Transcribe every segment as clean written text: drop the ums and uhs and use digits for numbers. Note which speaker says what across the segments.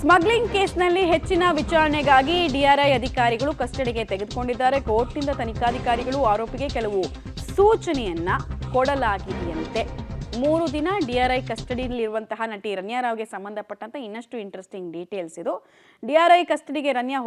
Speaker 1: Smuggling ಕೇಸ್ನಲ್ಲಿ ಹೆಚ್ಚಿನ ವಿಚಾರಣೆಗಾಗಿ ಡಿಆರ್ಐ ಅಧಿಕಾರಿಗಳು ಕಸ್ಟಡಿಗೆ ತೆಗೆದುಕೊಂಡಿದ್ದಾರೆ. ಕೋರ್ಟ್ನಿಂದ ತನಿಖಾಧಿಕಾರಿಗಳು ಆರೋಪಿಗೆ ಕೆಲವು ಸೂಚನೆಯನ್ನ ಕೊಡಲಾಗಿದೆಯಂತೆ. 3 ದಿನ ಡಿಆರ್ಐ ಕಸ್ಟಡಿಯಲ್ಲಿರುವಂತಹ ನಟಿ ರನ್ಯಾ ರಾವ್ಗೆ ಸಂಬಂಧಪಟ್ಟಂತೆ ಇನ್ನಷ್ಟು ಇಂಟ್ರೆಸ್ಟಿಂಗ್ ಡೀಟೇಲ್ಸ್ ಇದು. ಡಿಆರ್ಐ ಕಸ್ಟಡಿಗೆ ರನ್ಯಾ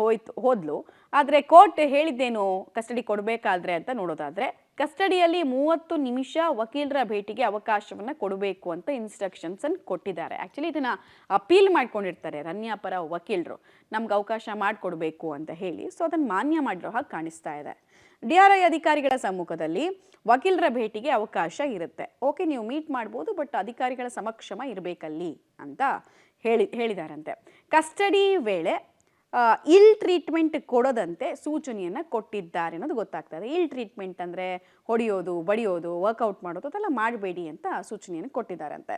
Speaker 1: ಹೋದ್ಲು, ಆದರೆ ಕೋರ್ಟ್ ಹೇಳಿದ್ದೇನು ಕಸ್ಟಡಿ ಕೊಡಬೇಕಾದ್ರೆ ಅಂತ ನೋಡೋದಾದ್ರೆ, ಕಸ್ಟಡಿಯಲ್ಲಿ 30 ನಿಮಿಷ ವಕೀಲರ ಭೇಟಿಗೆ ಅವಕಾಶವನ್ನ ಕೊಡಬೇಕು ಅಂತ ಇನ್ಸ್ಟ್ರಕ್ಷನ್ಸ್ ಅನ್ನು ಕೊಟ್ಟಿದ್ದಾರೆ. ಆಕ್ಚುಲಿ ಇದನ್ನ ಅಪೀಲ್ ಮಾಡ್ಕೊಂಡಿರ್ತಾರೆ ರನ್ಯಾ ಪರ ವಕೀಲರು, ನಮ್ಗೆ ಅವಕಾಶ ಮಾಡಿಕೊಡ್ಬೇಕು ಅಂತ ಹೇಳಿ. ಸೊ ಅದನ್ನ ಮಾನ್ಯ ಮಾಡಿರೋ ಹಾಗೆ ಕಾಣಿಸ್ತಾ ಇದೆ. ಡಿಆರ್ಐ ಅಧಿಕಾರಿಗಳ ಸಮ್ಮುಖದಲ್ಲಿ ವಕೀಲರ ಭೇಟಿಗೆ ಅವಕಾಶ ಇರುತ್ತೆ. ಓಕೆ, ನೀವು ಮೀಟ್ ಮಾಡ್ಬೋದು, ಬಟ್ ಅಧಿಕಾರಿಗಳ ಸಮಕ್ಷಮ ಇರಬೇಕಲ್ಲಿ ಅಂತ ಹೇಳಿದಾರಂತೆ. ಕಸ್ಟಡಿ ವೇಳೆ ಇಲ್ ಟ್ರೀಟ್ಮೆಂಟ್ ಕೊಡೋದಂತೆ ಸೂಚನೆಯನ್ನು ಕೊಟ್ಟಿದ್ದಾರೆ ಅನ್ನೋದು ಗೊತ್ತಾಗ್ತದೆ. ಇಲ್ ಟ್ರೀಟ್ಮೆಂಟ್ ಅಂದರೆ ಹೊಡೆಯೋದು, ಬಡಿಯೋದು, ವರ್ಕೌಟ್ ಮಾಡೋದು ಅದೆಲ್ಲ ಮಾಡಬೇಡಿ ಅಂತ ಸೂಚನೆಯನ್ನು ಕೊಟ್ಟಿದ್ದಾರಂತೆ.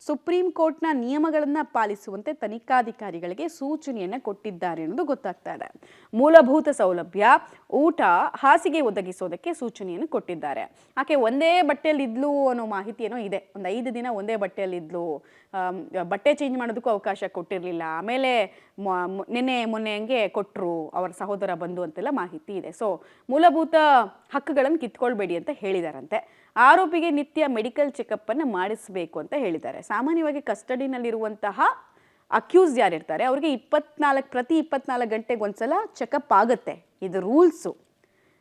Speaker 1: ಸುಪ್ರೀಂ ಕೋರ್ಟ್ನ ನಿಯಮಗಳನ್ನು ಪಾಲಿಸುವಂತೆ ತನಿಖಾಧಿಕಾರಿಗಳಿಗೆ ಸೂಚನೆಯನ್ನು ಕೊಟ್ಟಿದ್ದಾರೆ ಅನ್ನೋದು ಗೊತ್ತಾಗ್ತಾ ಇದೆ. ಮೂಲಭೂತ ಸೌಲಭ್ಯ, ಊಟ, ಹಾಸಿಗೆ ಒದಗಿಸೋದಕ್ಕೆ ಸೂಚನೆಯನ್ನು ಕೊಟ್ಟಿದ್ದಾರೆ. ಆಕೆ ಒಂದೇ ಬಟ್ಟೆಯಲ್ಲಿ ಇದ್ಲು ಅನ್ನೋ ಮಾಹಿತಿ ಏನೋ ಇದೆ. ಒಂದು 5 ದಿನ ಒಂದೇ ಬಟ್ಟೆಯಲ್ಲಿ ಇದ್ಲು, ಬಟ್ಟೆ ಚೇಂಜ್ ಮಾಡೋದಕ್ಕೂ ಅವಕಾಶ ಕೊಟ್ಟಿರಲಿಲ್ಲ. ಆಮೇಲೆ ಮೊನ್ನೆ ಹಂಗೆ ಕೊಟ್ಟರು, ಅವರ ಸಹೋದರ ಬಂದು ಅಂತೆಲ್ಲ ಮಾಹಿತಿ ಇದೆ. ಸೊ ಮೂಲಭೂತ ಹಕ್ಕುಗಳನ್ನು ಕಿತ್ಕೊಳ್ಬೇಡಿ ಅಂತ ಹೇಳಿದಾರಂತೆ. ಆರೋಪಿಗೆ ನಿತ್ಯ ಮೆಡಿಕಲ್ ಚೆಕಪ್ ಅನ್ನು ಮಾಡಿಸಬೇಕು ಅಂತ ಹೇಳಿದ್ದಾರೆ. ಸಾಮಾನ್ಯವಾಗಿ ಕಸ್ಟಡಿನಲ್ಲಿರುವಂತಹ ಅಕ್ಯೂಸ್ ಯಾರಿರ್ತಾರೆ ಅವ್ರಿಗೆ ಪ್ರತಿ 24 ಗಂಟೆಗೆ ಒಂದ್ಸಲ ಚೆಕಪ್ ಆಗುತ್ತೆ. ಇದು ರೂಲ್ಸು.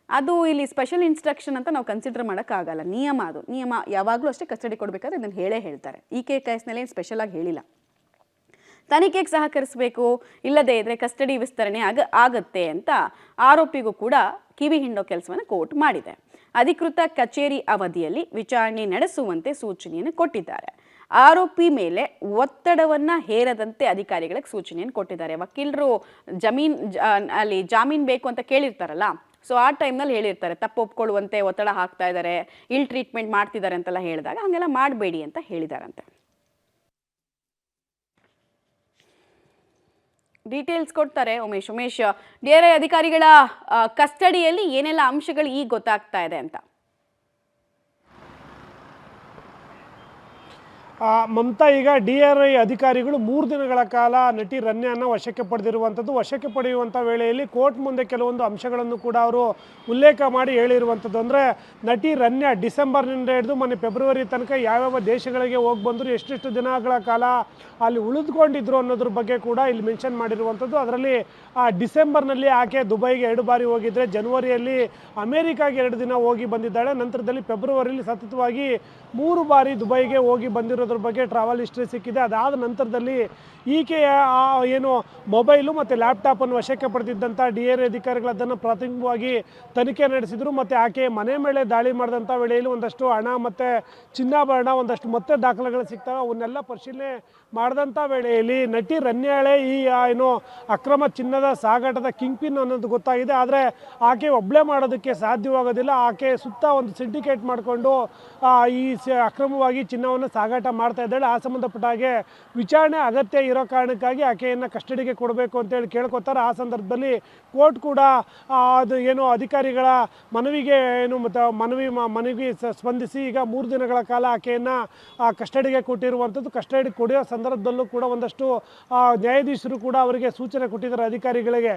Speaker 1: ಅದು ಇಲ್ಲಿ ಸ್ಪೆಷಲ್ ಇನ್ಸ್ಟ್ರಕ್ಷನ್ ಅಂತ ನಾವು ಕನ್ಸಿಡರ್ ಮಾಡೋಕ್ಕಾಗಲ್ಲ. ನಿಯಮ ಅದು. ನಿಯಮ ಯಾವಾಗಲೂ ಅಷ್ಟೇ ಕಸ್ಟಡಿ ಕೊಡಬೇಕಾದ್ರೆ ಇದನ್ನು ಹೇಳ್ತಾರೆ. ಈ ಕೇಸ್ನಲ್ಲಿ ಸ್ಪೆಷಲ್ ಆಗಿ ಹೇಳಿಲ್ಲ. ತನಿಖೆಗೆ ಸಹಕರಿಸಬೇಕು, ಇಲ್ಲದೇ ಇದ್ರೆ ಕಸ್ಟಡಿ ವಿಸ್ತರಣೆ ಆಗತ್ತೆ ಅಂತ ಆರೋಪಿಗೂ ಕೂಡ ಕಿವಿ ಹಿಂಡೋ ಕೆಲಸವನ್ನು ಕೋರ್ಟ್ ಮಾಡಿದೆ. ಅಧಿಕೃತ ಕಚೇರಿ ಅವಧಿಯಲ್ಲಿ ವಿಚಾರಣೆ ನಡೆಸುವಂತೆ ಸೂಚನೆಯನ್ನು ಕೊಟ್ಟಿದ್ದಾರೆ. ಆರೋಪಿ ಮೇಲೆ ಒತ್ತಡವನ್ನ ಹೇರದಂತೆ ಅಧಿಕಾರಿಗಳಿಗೆ ಸೂಚನೆಯನ್ನು ಕೊಟ್ಟಿದ್ದಾರೆ. ವಕೀಲರು ಜಾಮೀನು ಬೇಕು ಅಂತ ಕೇಳಿರ್ತಾರಲ್ಲ, ಸೊ ಆ ಟೈಮ್ನಲ್ಲಿ ಹೇಳಿರ್ತಾರೆ ತಪ್ಪು ಒಪ್ಕೊಳ್ಳುವಂತೆ ಒತ್ತಡ ಹಾಕ್ತಾ ಇದ್ದಾರೆ, ಇಲ್ ಟ್ರೀಟ್ಮೆಂಟ್ ಮಾಡ್ತಿದ್ದಾರೆ ಅಂತೆಲ್ಲ ಹೇಳಿದಾಗ ಹಂಗೆಲ್ಲ ಮಾಡಬೇಡಿ ಅಂತ ಹೇಳಿದಾರಂತೆ. ಡೀಟೇಲ್ಸ್ ಕೊಡ್ತಾರೆ ಉಮೇಶ್. ಡಿಆರ್ಐ ಅಧಿಕಾರಿಗಳ ಕಸ್ಟಡಿಯಲ್ಲಿ ಏನೆಲ್ಲ ಅಂಶಗಳು ಈಗ ಗೊತ್ತಾಗ್ತಾ ಇದೆ ಅಂತ.
Speaker 2: ಮಮತಾ, ಈಗ ಡಿಆರ್ಐ ಅಧಿಕಾರಿಗಳು 3 ದಿನಗಳ ಕಾಲ ನಟಿ ರನ್ಯಾನ ವಶಕ್ಕೆ ಪಡೆದಿರುವಂಥದ್ದು. ವಶಕ್ಕೆ ಪಡೆಯುವಂಥ ವೇಳೆಯಲ್ಲಿ ಕೋರ್ಟ್ ಮುಂದೆ ಕೆಲವೊಂದು ಅಂಶಗಳನ್ನು ಕೂಡ ಅವರು ಉಲ್ಲೇಖ ಮಾಡಿ ಹೇಳಿರುವಂಥದ್ದು. ಅಂದರೆ ನಟಿ ರನ್ಯಾ ಡಿಸೆಂಬರ್ನಿಂದ ಹಿಡಿದು ಮೊನ್ನೆ ಫೆಬ್ರವರಿ ತನಕ ಯಾವ್ಯಾವ ದೇಶಗಳಿಗೆ ಹೋಗಿ ಬಂದರು, ಎಷ್ಟೆಷ್ಟು ದಿನಗಳ ಕಾಲ ಅಲ್ಲಿ ಉಳಿದುಕೊಂಡಿದ್ರು ಅನ್ನೋದ್ರ ಬಗ್ಗೆ ಕೂಡ ಇಲ್ಲಿ ಮೆನ್ಷನ್ ಮಾಡಿರುವಂಥದ್ದು. ಅದರಲ್ಲಿ ಡಿಸೆಂಬರ್ನಲ್ಲಿ ಆಕೆ ದುಬೈಗೆ 2 ಬಾರಿ ಹೋಗಿದ್ರೆ, ಜನವರಿಯಲ್ಲಿ ಅಮೇರಿಕಾಗೆ 2 ದಿನ ಹೋಗಿ ಬಂದಿದ್ದಾಳೆ. ನಂತರದಲ್ಲಿ ಫೆಬ್ರವರಿಯಲ್ಲಿ ಸತತವಾಗಿ 3 ಬಾರಿ ದುಬೈಗೆ ಹೋಗಿ ಬಂದಿರೋದ್ರ ಬಗ್ಗೆ ಟ್ರಾವೆಲ್ ಹಿಸ್ಟ್ರಿ ಸಿಕ್ಕಿದೆ. ಅದಾದ ನಂತರದಲ್ಲಿ ಈಕೆಯ ಏನು ಮೊಬೈಲು ಮತ್ತು ಲ್ಯಾಪ್ಟಾಪನ್ನು ವಶಕ್ಕೆ ಪಡೆದಿದ್ದಂಥ ಡಿಆರ್ಐ ಅಧಿಕಾರಿಗಳು ಅದನ್ನು ಪ್ರಾಥಮಿಕವಾಗಿ ತನಿಖೆ ನಡೆಸಿದರು. ಮತ್ತು ಆಕೆ ಮನೆ ಮೇಲೆ ದಾಳಿ ಮಾಡಿದಂಥ ವೇಳೆಯಲ್ಲಿ ಒಂದಷ್ಟು ಹಣ ಮತ್ತು ಚಿನ್ನಾಭರಣ, ಒಂದಷ್ಟು ಮತ್ತೆ ದಾಖಲೆಗಳು ಸಿಗ್ತವೆ. ಅವನ್ನೆಲ್ಲ ಪರಿಶೀಲನೆ ಮಾಡಿದಂಥ ವೇಳೆಯಲ್ಲಿ ನಟಿ ರನ್ಯಾಳೆ ಈ ಏನು ಅಕ್ರಮ ಚಿನ್ನದ ಸಾಗಾಟದ ಕಿಂಗ್ ಪಿನ್ ಅನ್ನೋದು ಗೊತ್ತಾಗಿದೆ. ಆದರೆ ಆಕೆ ಒಬ್ಬಳೇ ಮಾಡೋದಕ್ಕೆ ಸಾಧ್ಯವಾಗೋದಿಲ್ಲ. ಆಕೆ ಸುತ್ತ ಒಂದು ಸಿಂಡಿಕೇಟ್ ಮಾಡಿಕೊಂಡು ಈ ಅಕ್ರಮವಾಗಿ ಚಿನ್ನವನ್ನು ಸಾಗಾಟ ಮಾಡ್ತಾ ಇದ್ದಾಳೆ. ಆ ಸಂಬಂಧಪಟ್ಟ ಹಾಗೆ ವಿಚಾರಣೆ ಅಗತ್ಯ ಇರೋ ಕಾರಣಕ್ಕಾಗಿ ಆಕೆಯನ್ನು ಕಸ್ಟಡಿಗೆ ಕೊಡಬೇಕು ಅಂತೇಳಿ ಕೇಳ್ಕೊತಾರೆ. ಆ ಸಂದರ್ಭದಲ್ಲಿ ಕೋರ್ಟ್ ಕೂಡ ಅದು ಏನು ಅಧಿಕಾರಿಗಳ ಮನವಿಗೆ ಮನವಿ ಸ್ಪಂದಿಸಿ ಈಗ 3 ದಿನಗಳ ಕಾಲ ಆಕೆಯನ್ನು ಕಸ್ಟಡಿಗೆ ಕೊಟ್ಟಿರುವಂಥದ್ದು. ಕಸ್ಟಡಿ ಕೊಡೋ ಸಂದರ್ಭದಲ್ಲೂ ಕೂಡ ಒಂದಷ್ಟು ನ್ಯಾಯಾಧೀಶರು ಕೂಡ ಅವರಿಗೆ ಸೂಚನೆ ಕೊಟ್ಟಿದ್ದಾರೆ ಅಧಿಕಾರಿಗಳಿಗೆ.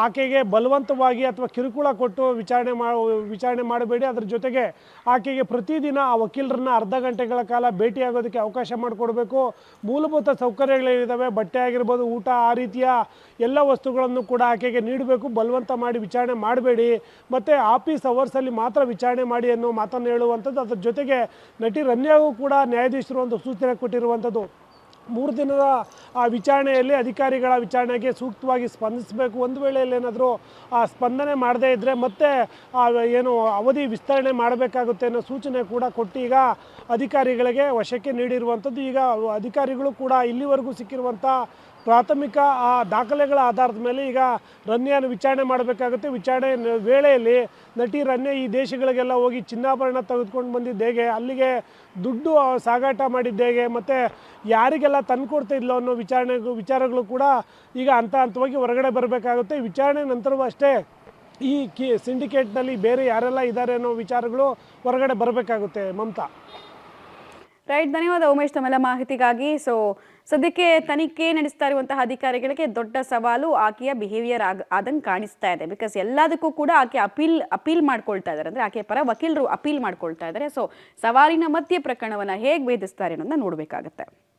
Speaker 2: ಆಕೆಗೆ ಬಲವಂತವಾಗಿ ಅಥವಾ ಕಿರುಕುಳ ಕೊಟ್ಟು ವಿಚಾರಣೆ ಮಾಡಬೇಡಿ. ಅದರ ಜೊತೆಗೆ ಆಕೆಗೆ ಪ್ರತಿದಿನ ಆ ವಕೀಲರನ್ನ ಅರ್ಧ ಗಂಟೆಗಳ ಕಾಲ ಭೇಟಿಯಾಗೋದಕ್ಕೆ ಅವಕಾಶ ಮಾಡಿಕೊಡ್ಬೇಕು. ಮೂಲಭೂತ ಸೌಕರ್ಯಗಳೇನಿದ್ದಾವೆ, ಬಟ್ಟೆ ಆಗಿರ್ಬೋದು, ಊಟ, ಆ ರೀತಿಯ ಎಲ್ಲ ವಸ್ತುಗಳನ್ನು ಕೂಡ ಆಕೆಗೆ ನೀಡಬೇಕು. ಬಲವಂತ ಮಾಡಿ ವಿಚಾರಣೆ ಮಾಡಬೇಡಿ, ಮತ್ತು ಆಫೀಸ್ ಅವರ್ಸಲ್ಲಿ ಮಾತ್ರ ವಿಚಾರಣೆ ಮಾಡಿ ಅನ್ನೋ ಮಾತನ್ನು ಹೇಳುವಂಥದ್ದು. ಅದರ ಜೊತೆಗೆ ನಟಿ ರನ್ಯಾಗೂ ಕೂಡ ನ್ಯಾಯಾಧೀಶರು ಒಂದು ಸೂಚನೆ ಕೊಟ್ಟಿರುವಂಥದ್ದು. 3 ದಿನದ ವಿಚಾರಣೆಯಲ್ಲಿ ಅಧಿಕಾರಿಗಳ ವಿಚಾರಣೆಗೆ ಸೂಕ್ತವಾಗಿ ಸ್ಪಂದಿಸಬೇಕು. ಒಂದು ವೇಳೆಯಲ್ಲಿ ಏನಾದರೂ ಸ್ಪಂದನೆ ಮಾಡದೇ ಇದ್ದರೆ ಮತ್ತೆ ಏನು ಅವಧಿ ವಿಸ್ತರಣೆ ಮಾಡಬೇಕಾಗುತ್ತೆ ಅನ್ನೋ ಸೂಚನೆ ಕೂಡ ಕೊಟ್ಟು ಈಗ ಅಧಿಕಾರಿಗಳಿಗೆ ವಶಕ್ಕೆ ನೀಡಿರುವಂಥದ್ದು. ಈಗ ಅಧಿಕಾರಿಗಳು ಕೂಡ ಇಲ್ಲಿವರೆಗೂ ಸಿಕ್ಕಿರುವಂಥ ಪ್ರಾಥಮಿಕ ದಾಖಲೆಗಳ ಆಧಾರದ ಮೇಲೆ ಈಗ ರನ್ಯಾನ ವಿಚಾರಣೆ ಮಾಡಬೇಕಾಗುತ್ತೆ. ವಿಚಾರಣೆ ವೇಳೆಯಲ್ಲಿ ನಟಿ ರನ್ಯಾ ಈ ದೇಶಗಳಿಗೆಲ್ಲ ಹೋಗಿ ಚಿನ್ನಾಭರಣ ತೆಗೆದುಕೊಂಡು ಬಂದಿದ್ದು ಹೇಗೆ, ಅಲ್ಲಿಗೆ ದುಡ್ಡು ಸಾಗಾಟ ಮಾಡಿದ್ದು ಹೇಗೆ, ಮತ್ತು ಯಾರಿಗೆಲ್ಲ ತಂದುಕೊಡ್ತಾ ಇದ್ಲು ಅನ್ನೋ ವಿಚಾರಗಳು ಕೂಡ ಈಗ ಹಂತವಾಗಿ ಹೊರಗಡೆ ಬರಬೇಕಾಗುತ್ತೆ. ವಿಚಾರಣೆ ನಂತರವೂ ಅಷ್ಟೇ ಈ ಸಿಂಡಿಕೇಟ್ನಲ್ಲಿ ಬೇರೆ ಯಾರೆಲ್ಲ ಇದ್ದಾರೆ ಅನ್ನೋ ವಿಚಾರಗಳು ಹೊರಗಡೆ ಬರಬೇಕಾಗುತ್ತೆ. ಮಮತಾ.
Speaker 1: ರೈಟ್, ಧನ್ಯವಾದ ಉಮೇಶ್ ತಮ್ಮೆಲ್ಲ ಮಾಹಿತಿಗಾಗಿ. ಸೊ ಸದ್ಯಕ್ಕೆ ತನಿಖೆ ನಡೆಸ್ತಾ ಇರುವಂತಹ ಅಧಿಕಾರಿಗಳಿಗೆ ದೊಡ್ಡ ಸವಾಲು ಆಕೆಯ ಬಿಹೇವಿಯರ್ ಆದಂಗೆ ಕಾಣಿಸ್ತಾ ಇದೆ. ಬಿಕಾಸ್ ಎಲ್ಲದಕ್ಕೂ ಕೂಡ ಆಕೆ ಅಪೀಲ್ ಮಾಡ್ಕೊಳ್ತಾ ಇದ್ದಾರೆ, ಅಂದ್ರೆ ಆಕೆ ಪರ ವಕೀಲರು ಅಪೀಲ್ ಮಾಡ್ಕೊಳ್ತಾ ಇದ್ದಾರೆ. ಸೊ ಸವಾಲಿನ ಮಧ್ಯೆ ಪ್ರಕರಣವನ್ನ ಹೇಗೆ ಭೇದಿಸ್ತಾರೆ ಅನ್ನೋದನ್ನ ನೋಡ್ಬೇಕಾಗತ್ತೆ.